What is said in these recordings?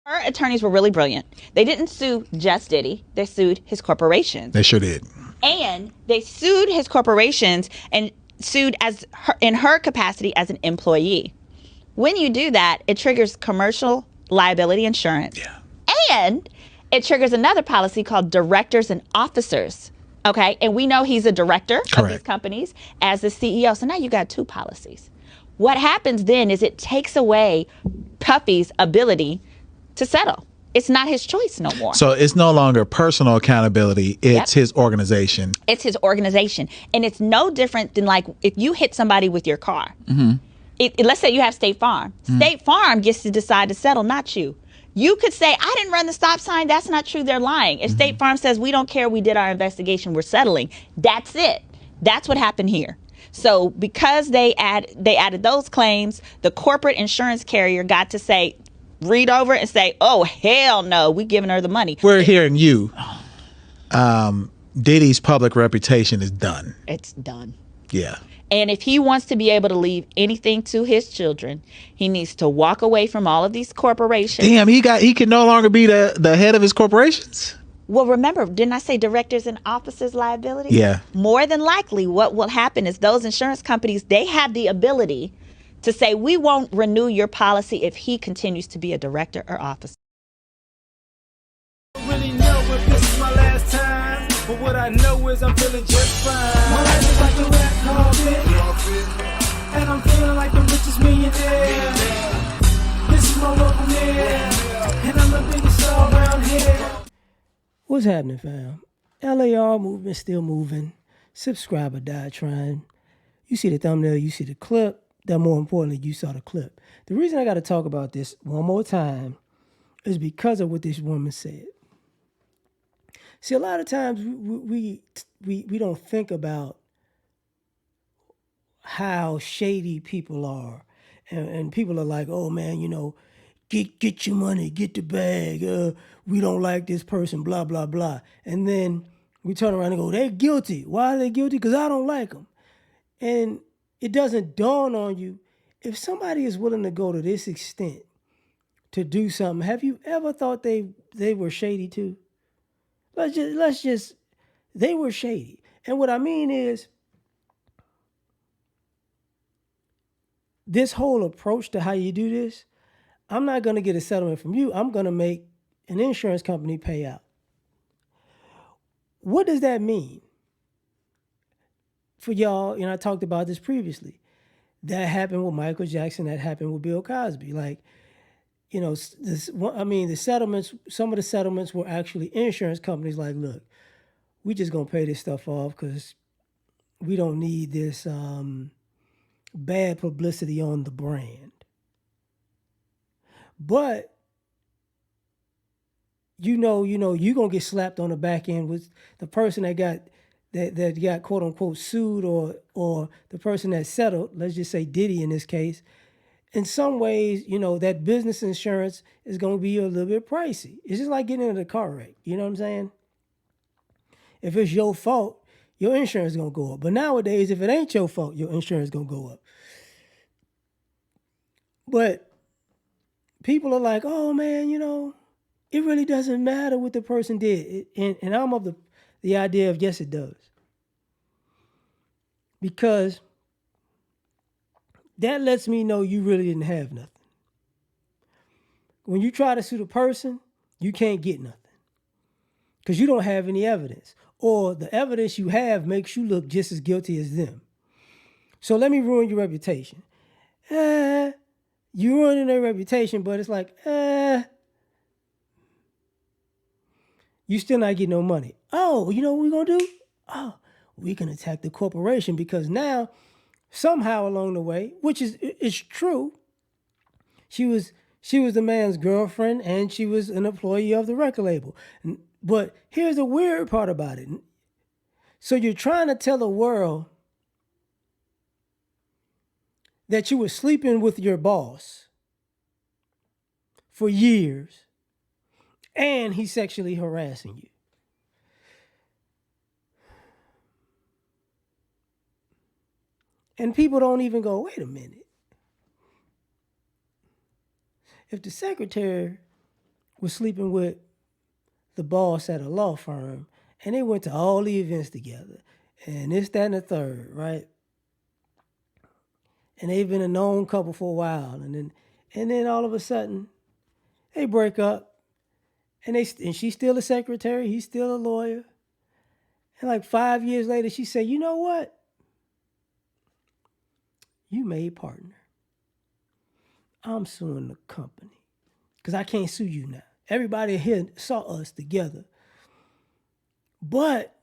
Her attorneys were really brilliant. They didn't sue just Diddy, they sued his corporations. They sure did. And they sued his corporations and sued as her, in her capacity as an employee. When you do that, it triggers commercial liability insurance. Yeah. And it triggers another policy called directors and officers. Okay. And we know he's a director of these companies as the CEO. So now you got two policies. What happens then is it takes away Puffy's ability to settle. It's not his choice no more. So it's no longer personal accountability. It's his organization. It's his organization. And it's no different than like if you hit somebody with your car. Mm-hmm. Let's say you have State Farm. Mm-hmm. State Farm gets to decide to settle, not you. You could say, I didn't run the stop sign. That's not true. They're lying. If mm-hmm. State Farm says, we don't care, we did our investigation, we're settling. That's it. That's what happened here. So because they added those claims, the corporate insurance carrier got to say, read over it and say, oh, hell no, we giving her the money. We're hearing you. Diddy's public reputation is done. It's done. Yeah. And if he wants to be able to leave anything to his children, he needs to walk away from all of these corporations. Damn, he can no longer be the head of his corporations. Well, remember, didn't I say directors and officers liability? Yeah. More than likely, what will happen is those insurance companies, they have the ability to say, we won't renew your policy if he continues to be a director or officer. I don't really know if this is my last time, but what I know is I'm feeling just fine. My life is like a red carpet, and I'm feeling like the richest millionaire. This is my local mayor, and I'm the biggest star around here. What's happening, fam? L.A.R. movement still moving. Subscribe or die trying. You see the thumbnail, you see the clip. That more importantly, you saw the clip. The reason I got to talk about this one more time is because of what this woman said. See, a lot of times we don't think about how shady people are, and people are like, oh man, you know, get your money, get the bag. We don't like this person, blah blah blah. And then we turn around and go, they're guilty. Why are they guilty? Because I don't like them. And it doesn't dawn on you, if somebody is willing to go to this extent to do something, have you ever thought they were shady too? Let's just, they were shady. And what I mean is, this whole approach to how you do this, I'm not going to get a settlement from you. I'm going to make an insurance company pay out. What does that mean? For y'all, I talked about this previously. That happened with Michael Jackson. That happened with Bill Cosby. Like, the settlements, some of the settlements were actually insurance companies like, look, we just going to pay this stuff off because we don't need this bad publicity on the brand. But, you're going to get slapped on the back end with the person that got quote unquote sued or the person that settled, let's just say Diddy in this case. In some ways, that business insurance is going to be a little bit pricey. It's just like getting in a car wreck. You know what I'm saying? If it's your fault, your insurance is going to go up. But nowadays, if it ain't your fault, your insurance is going to go up. But people are like, oh man, it really doesn't matter what the person did. And I'm of the idea of, yes, it does. Because that lets me know you really didn't have nothing. When you try to sue the person, you can't get nothing. Because you don't have any evidence. Or the evidence you have makes you look just as guilty as them. So let me ruin your reputation. You're ruining their reputation, but it's like, you still not getting no money. Oh, you know what we're going to do? Oh, we can attack the corporation because now, somehow along the way, which is true, she was the man's girlfriend and she was an employee of the record label. But here's the weird part about it. So you're trying to tell the world that you were sleeping with your boss for years and he's sexually harassing you. And people don't even go, wait a minute. If the secretary was sleeping with the boss at a law firm, and they went to all the events together, and this, that, and the third, right? And they've been a known couple for a while, and then all of a sudden, they break up, and she's still a secretary, he's still a lawyer, and like 5 years later, she said, "You know what? You made partner. I'm suing the company because I can't sue you now. Everybody here saw us together, but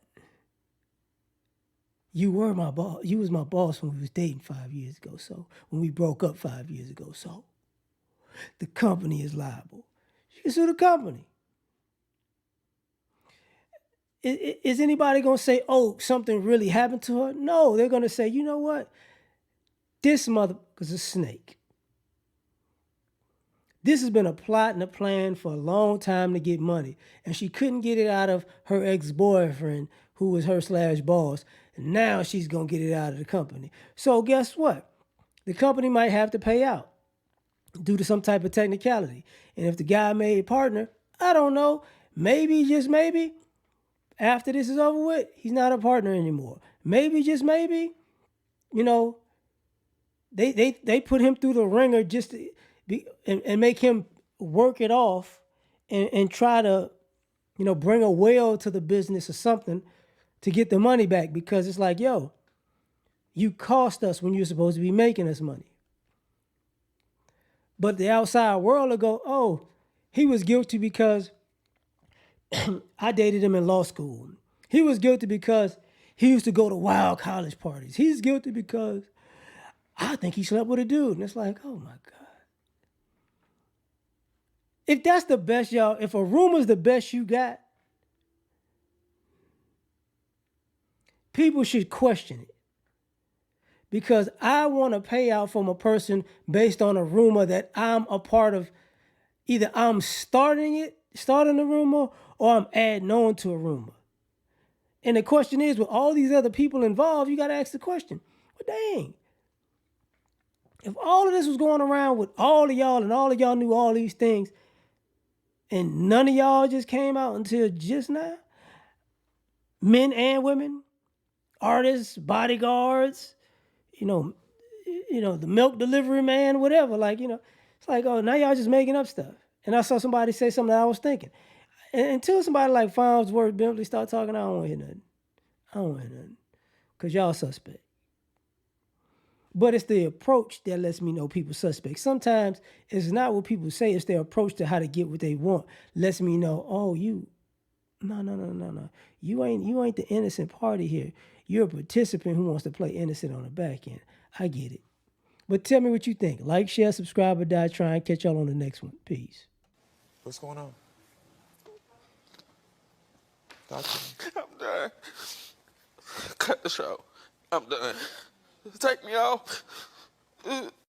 you were my boss. You was my boss when we was dating 5 years ago. So when we broke up 5 years ago, so the company is liable. She can sue the company. Is anybody gonna say, oh, something really happened to her? No, they're gonna say, you know what? This motherfucker's a snake. This has been a plot and a plan for a long time to get money. And she couldn't get it out of her ex-boyfriend, who was her /boss. And now she's going to get it out of the company. So guess what? The company might have to pay out due to some type of technicality. And if the guy made partner, I don't know, maybe, just maybe, after this is over with, he's not a partner anymore. Maybe, just maybe, you know, they put him through the ringer just to and make him work it off and try to, you know, bring a whale to the business or something to get the money back, because it's like, yo, you cost us when you're supposed to be making us money. But the outside world will go, oh, he was guilty because I dated him in law school. He was guilty because he used to go to wild college parties. He's guilty because I think he slept with a dude. And it's like, oh my God. If that's the best, y'all, if a rumor's the best you got, people should question it. Because I want to pay out from a person based on a rumor that I'm a part of. Either I'm starting the rumor, or I'm adding on to a rumor. And the question is, with all these other people involved, you got to ask the question, well, dang. If all of this was going around with all of y'all and all of y'all knew all these things, and none of y'all just came out until just now, men and women, artists, bodyguards, you know, the milk delivery man, whatever, like, you know, it's like, oh, now y'all just making up stuff. And I saw somebody say something that I was thinking. And until somebody like Farnsworth Bentley start talking, I don't want to hear nothing. I don't want to hear nothing. Because y'all suspect. But it's the approach that lets me know people suspect. Sometimes it's not what people say, it's their approach to how to get what they want. Lets me know, oh, no. You ain't the innocent party here. You're a participant who wants to play innocent on the back end. I get it. But tell me what you think. Like, share, subscribe, or die trying. Catch y'all on the next one. Peace. What's going on? Gotcha. I'm done. Cut the show. I'm done. Take me off.